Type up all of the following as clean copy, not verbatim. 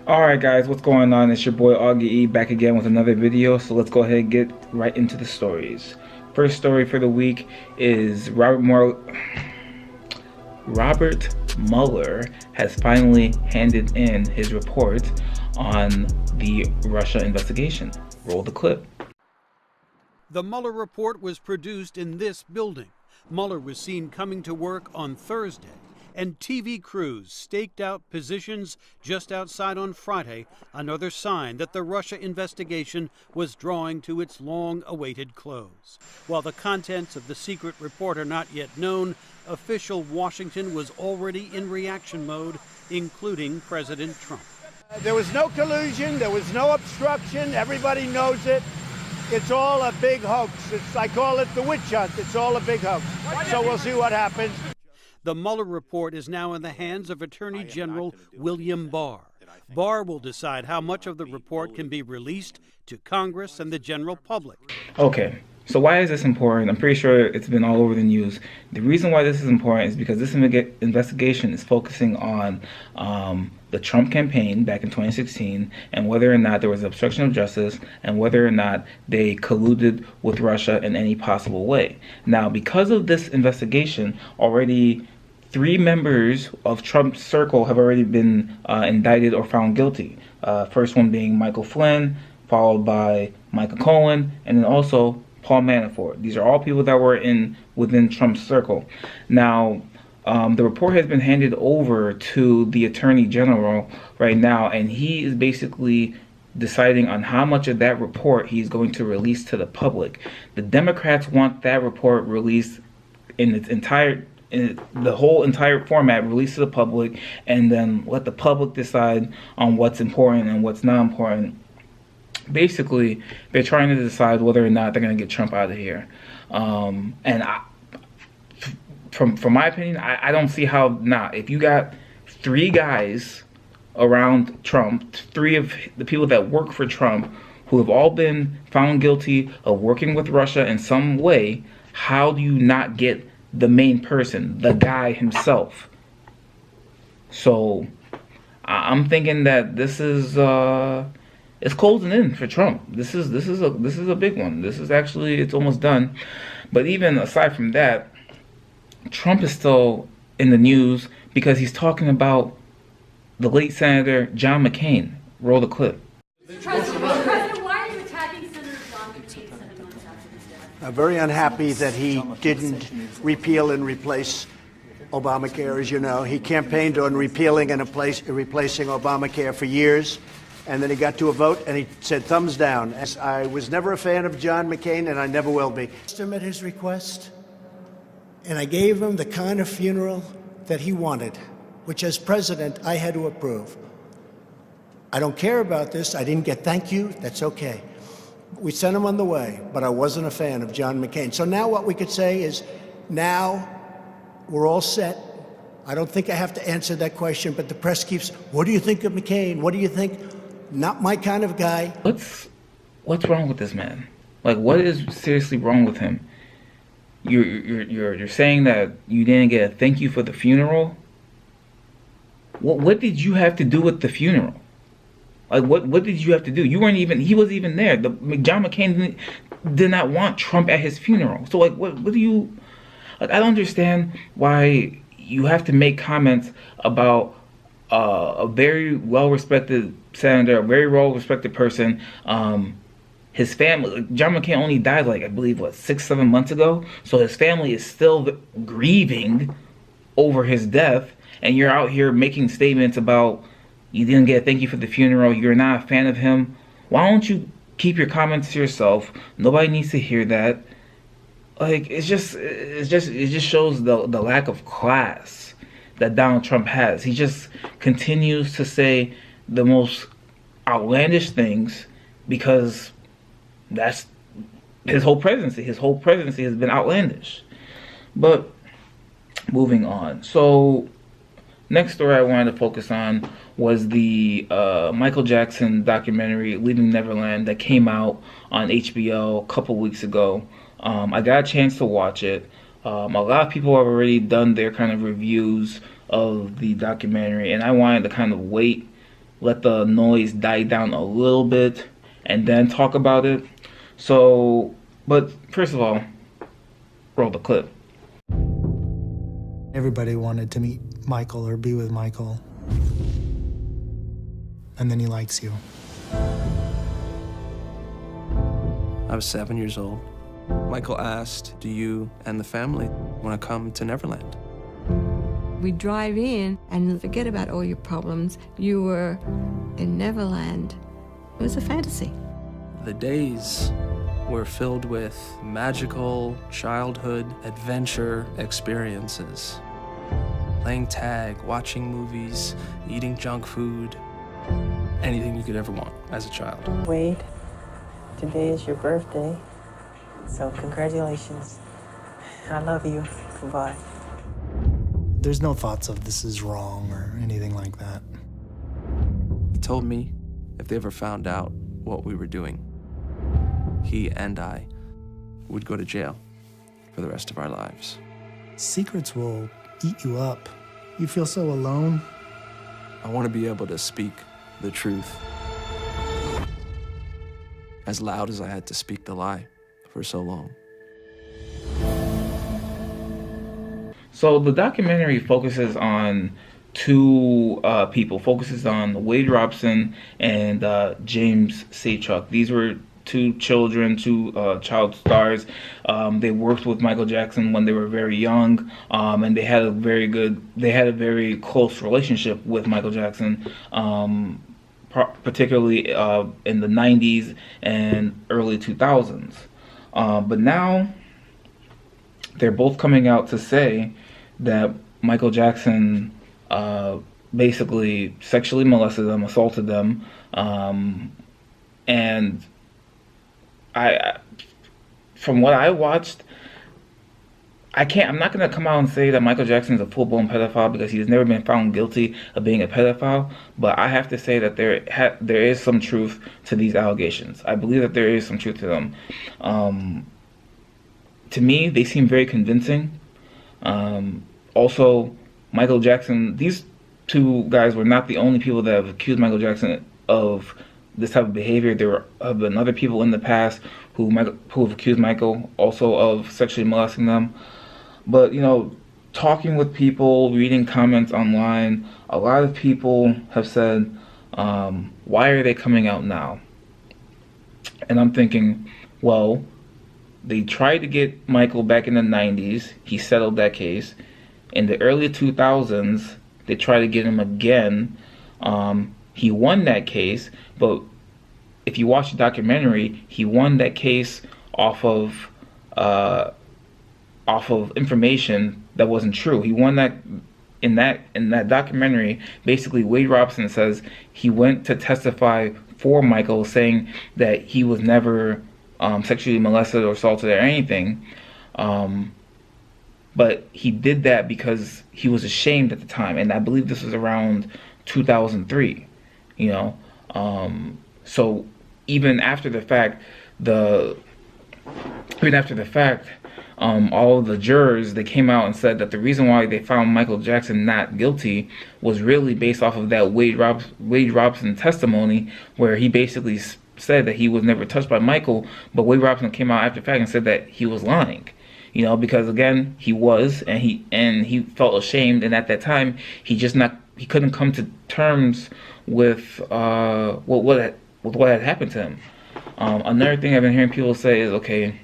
Alright guys, what's going on? It's your boy Augy-E back again with another video, so let's go ahead and get right into the stories. First story for the week is Robert Mueller has finally handed in his report on the Russia investigation. Roll the clip. The Mueller report was produced in this building. Mueller was seen coming to work on Thursday, and TV crews staked out positions just outside on Friday, another sign that the Russia investigation was drawing to its long-awaited close. While the contents of the secret report are not yet known, official Washington was already in reaction mode, including President Trump. There was no collusion, there was no obstruction, everybody knows it. It's all a big hoax. I call it the witch hunt. It's all a big hoax. So we'll see what happens. The Mueller report is now in the hands of Attorney General William Barr. Barr will decide how much of the report can be released to Congress and the general public. Okay, so why is this important? I'm pretty sure it's been all over the news. The reason why this is important is because this investigation is focusing on the Trump campaign back in 2016 and whether or not there was obstruction of justice and whether or not they colluded with Russia in any possible way. Now, because of this investigation, already 3 members of Trump's circle have already been indicted or found guilty. First one being Michael Flynn, followed by Michael Cohen, and then also Paul Manafort. These are all people that were within Trump's circle. Now, the report has been handed over to the Attorney General right now, and he is basically deciding on how much of that report he's going to release to the public. The Democrats want that report released in its the whole entire format released to the public, and then let the public decide on what's important and what's not important. Basically, they're trying to decide whether or not they're going to get Trump out of here. From my opinion, I don't see how not. If you got 3 guys around Trump, 3 of the people that work for Trump, who have all been found guilty of working with Russia in some way, how do you not get the main person, the guy himself? So I'm thinking that this is it's closing in for Trump. This is a big one. This is actually, it's almost done. But even aside from that, Trump is still in the news because he's talking about the late Senator John McCain. Roll the clip. President, why are you attacking Senator John McCain 7 months after his death? I'm very unhappy that he didn't repeal and replace Obamacare. As you know, he campaigned on repealing and replacing Obamacare for years. And then he got to a vote and he said thumbs down. I was never a fan of John McCain, and I never will be. At his request, and I gave him the kind of funeral that he wanted, which as president I had to approve. I don't care about this. I didn't get thank you. That's okay. We sent him on the way, but I wasn't a fan of John McCain. So now what we could say is, now we're all set. I don't think I have to answer that question, but the press keeps, what do you think of McCain? What do you think? Not my kind of guy. What's wrong with this man? Like, what is seriously wrong with him? You're saying that you didn't get a thank you for the funeral? What did you have to do with the funeral? Like, what did you have to do? You weren't even, he wasn't even there. John McCain did not want Trump at his funeral. So like, what do you, like, I don't understand why you have to make comments about a very well-respected senator, a very well-respected person, his family. John McCain only died, like, I believe, 6-7 months ago. So his family is still grieving over his death, and you're out here making statements about you didn't get a thank you for the funeral, you're not a fan of him. Why don't you keep your comments to yourself? Nobody needs to hear that. Like, it just shows the lack of class that Donald Trump has. He just continues to say the most outlandish things because that's his whole presidency. His whole presidency has been outlandish. But moving on. So next story I wanted to focus on was the Michael Jackson documentary, Leaving Neverland, that came out on HBO a couple weeks ago. I got a chance to watch it. A lot of people have already done their kind of reviews of the documentary, and I wanted to kind of wait let the noise die down a little bit and then talk about it. So, but first of all, roll the clip. Everybody wanted to meet Michael or be with Michael. And then he likes you. I was 7 years old. Michael asked, do you and the family want to come to Neverland? We drive in and forget about all your problems. You were in Neverland. It was a fantasy. The days were filled with magical childhood adventure experiences. Playing tag, watching movies, eating junk food, anything you could ever want as a child. Wade, today is your birthday, so congratulations. I love you. Goodbye. There's no thoughts of this is wrong or anything like that. He told me if they ever found out what we were doing, he and I would go to jail for the rest of our lives. Secrets will eat you up. You feel so alone. I want to be able to speak the truth as loud as I had to speak the lie for so long. So the documentary focuses on two people, focuses on Wade Robson and James Sachuk. These were two children, two child stars. They worked with Michael Jackson when they were very young, and they had a very close relationship with Michael Jackson, particularly in the 90s and early 2000s. But now they're both coming out to say that Michael Jackson basically sexually molested them, assaulted them, and I, from what I watched, I'm not going to come out and say that Michael Jackson is a full-blown pedophile because he's never been found guilty of being a pedophile, but I have to say that there is some truth to these allegations. I believe that there is some truth to them. To me, they seem very convincing. Also, Michael Jackson, these two guys were not the only people that have accused Michael Jackson of this type of behavior. There have been other people in the past who have accused Michael also of sexually molesting them. But, you know, talking with people, reading comments online, a lot of people have said, why are they coming out now? And I'm thinking, well, they tried to get Michael back in the 90s. He settled that case. In the early 2000s, they tried to get him again. He won that case, but if you watch the documentary, he won that case off of information that wasn't true. He won that in that documentary. Basically, Wade Robson says he went to testify for Michael, saying that he was never sexually molested or assaulted or anything. But he did that because he was ashamed at the time, and I believe this was around 2003. You know, so even after the fact, all of the jurors, they came out and said that the reason why they found Michael Jackson not guilty was really based off of that Wade Robson testimony, where he basically said that he was never touched by Michael, but Wade Robson came out after the fact and said that he was lying. You know, because again, he was, and he felt ashamed, and at that time, he couldn't come to terms with what had happened to him. Another thing I've been hearing people say is, okay,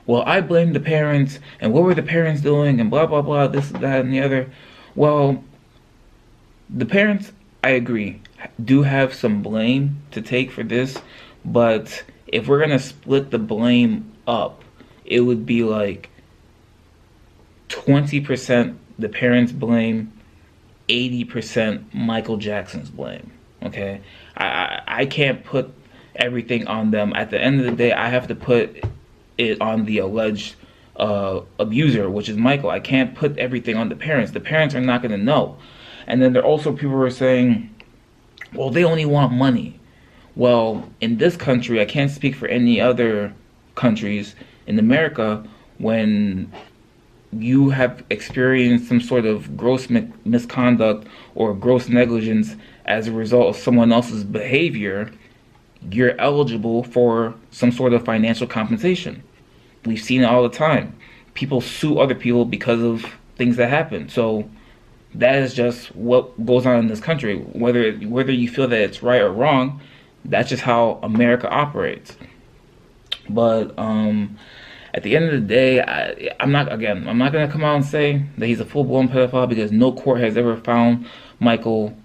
well, I blame the parents, and what were the parents doing, and blah, blah, blah, this, that, and the other. Well, the parents, I agree, do have some blame to take for this, but if we're going to split the blame up, it would be like 20% the parents' blame, 80% Michael Jackson's blame, okay? I can't put everything on them. At the end of the day, I have to put it on the alleged abuser, which is Michael. I can't put everything on the parents. The parents are not going to know. And then there are also people who are saying, well, they only want money. Well, in this country, I can't speak for any other countries. In America, when you have experienced some sort of gross misconduct or gross negligence as a result of someone else's behavior, you're eligible for some sort of financial compensation. We've seen it all the time. People sue other people because of things that happen. So that is just what goes on in this country. Whether you feel that it's right or wrong, that's just how America operates. But at the end of the day, I'm not gonna come out and say that he's a full-blown pedophile, because no court has ever found Michael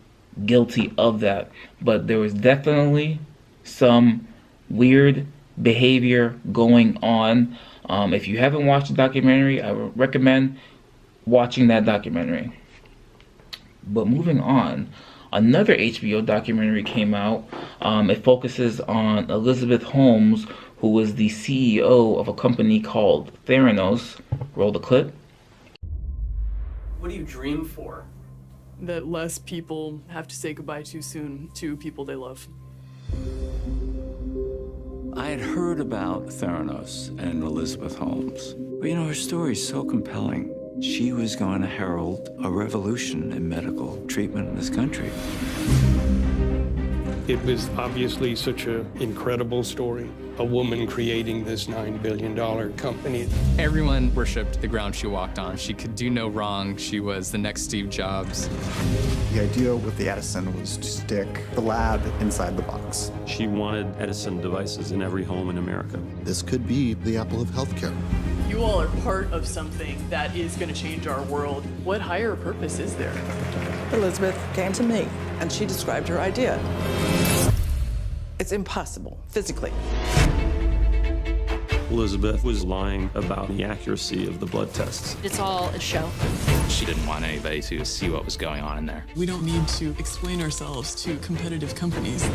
guilty of that. But there was definitely some weird behavior going on. If you haven't watched the documentary, I would recommend watching that documentary. But moving on, another HBO documentary came out. It focuses on Elizabeth Holmes, who was the CEO of a company called Theranos. Roll the clip. What do you dream for? That less people have to say goodbye too soon to people they love. I had heard about Theranos and Elizabeth Holmes. But you know, her story is so compelling. She was going to herald a revolution in medical treatment in this country. It was obviously such an incredible story. A woman creating this $9 billion company. Everyone worshipped the ground she walked on. She could do no wrong. She was the next Steve Jobs. The idea with the Edison was to stick the lab inside the box. She wanted Edison devices in every home in America. This could be the apple of healthcare. You all are part of something that is going to change our world. What higher purpose is there? Elizabeth came to me, and she described her idea. It's impossible, physically. Elizabeth was lying about the accuracy of the blood tests. It's all a show. She didn't want anybody to see what was going on in there. We don't need to explain ourselves to competitive companies.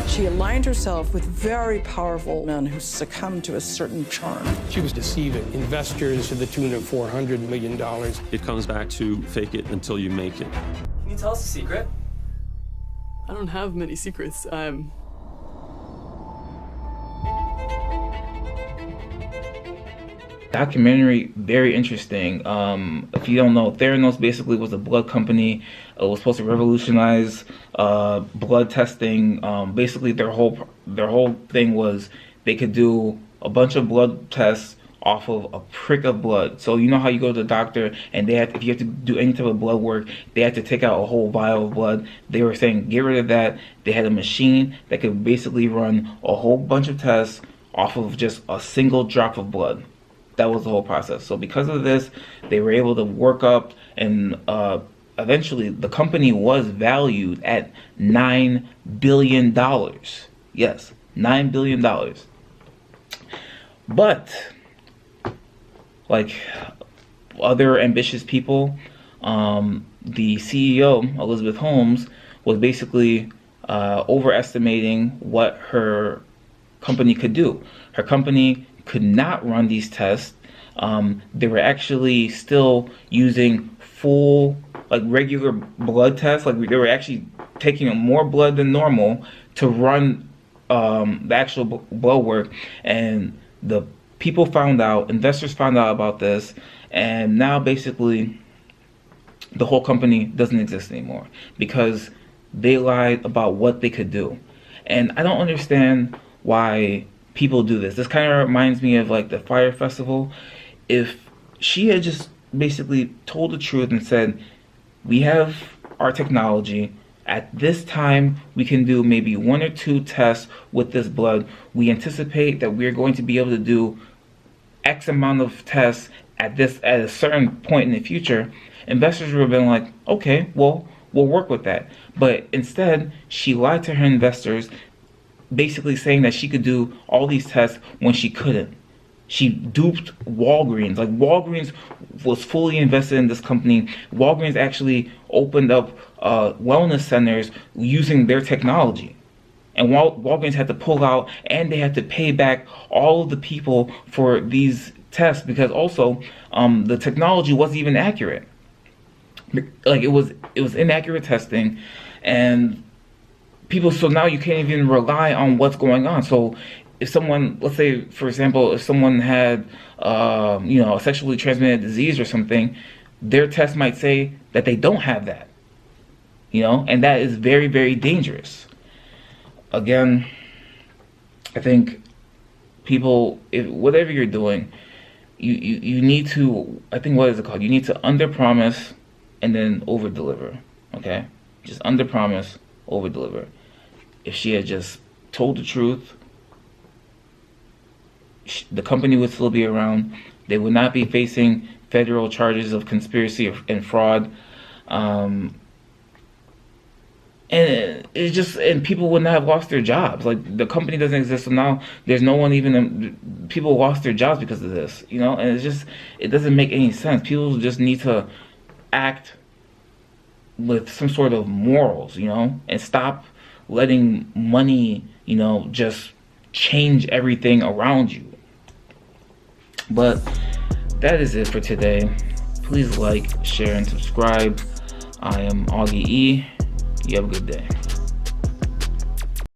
She aligned herself with very powerful men who succumbed to a certain charm. She was deceiving investors to the tune of $400 million. It comes back to fake it until you make it. Can you tell us a secret? I don't have many secrets. Documentary, very interesting. If you don't know, Theranos basically was a blood company. It was supposed to revolutionize blood testing. Basically, their whole thing was they could do a bunch of blood tests off of a prick of blood. So you know how you go to the doctor and if you have to do any type of blood work, they have to take out a whole vial of blood. They were saying get rid of that. They had a machine that could basically run a whole bunch of tests off of just a single drop of blood. That was the whole process. So because of this, they were able to work up, and eventually the company was valued at $9 billion. Yes, $9 billion. But like other ambitious people, the CEO, Elizabeth Holmes, was basically overestimating what her company could do. Her company could not run these tests. They were actually still using full, like regular blood tests. Like they were actually taking more blood than normal to run the actual blood work. And the people found out, investors found out about this, and now basically the whole company doesn't exist anymore because they lied about what they could do. And I don't understand why people do this. This kind of reminds me of like the Fire Festival. If she had just basically told the truth and said, we have our technology, at this time we can do maybe 1 or 2 tests with this blood. We anticipate that we're going to be able to do X amount of tests at a certain point in the future. Investors would have been like, okay, well, we'll work with that. But instead, she lied to her investors, basically saying that she could do all these tests when she couldn't. She duped Walgreens. Like Walgreens was fully invested in this company. Walgreens actually opened up wellness centers using their technology. And Walgreens had to pull out, and they had to pay back all of the people for these tests because also the technology wasn't even accurate. Like it was inaccurate testing, and people, so now you can't even rely on what's going on. So if someone, let's say for example, if someone had a sexually transmitted disease or something, their test might say that they don't have that. you know, and that is very, very dangerous. Again, I think people, whatever you're doing, you need to, I think, what is it called? You need to under-promise and then over-deliver, okay? Just under-promise, over-deliver. If she had just told the truth, the company would still be around. They would not be facing federal charges of conspiracy and fraud. And it's just, and people would not have lost their jobs. Like, the company doesn't exist, so now there's no one even, people lost their jobs because of this, you know? And it's just, it doesn't make any sense. People just need to act with some sort of morals, you know? And stop letting money, you know, just change everything around you. But that is it for today. Please like, share, and subscribe. I am Augy-E. You have a good day.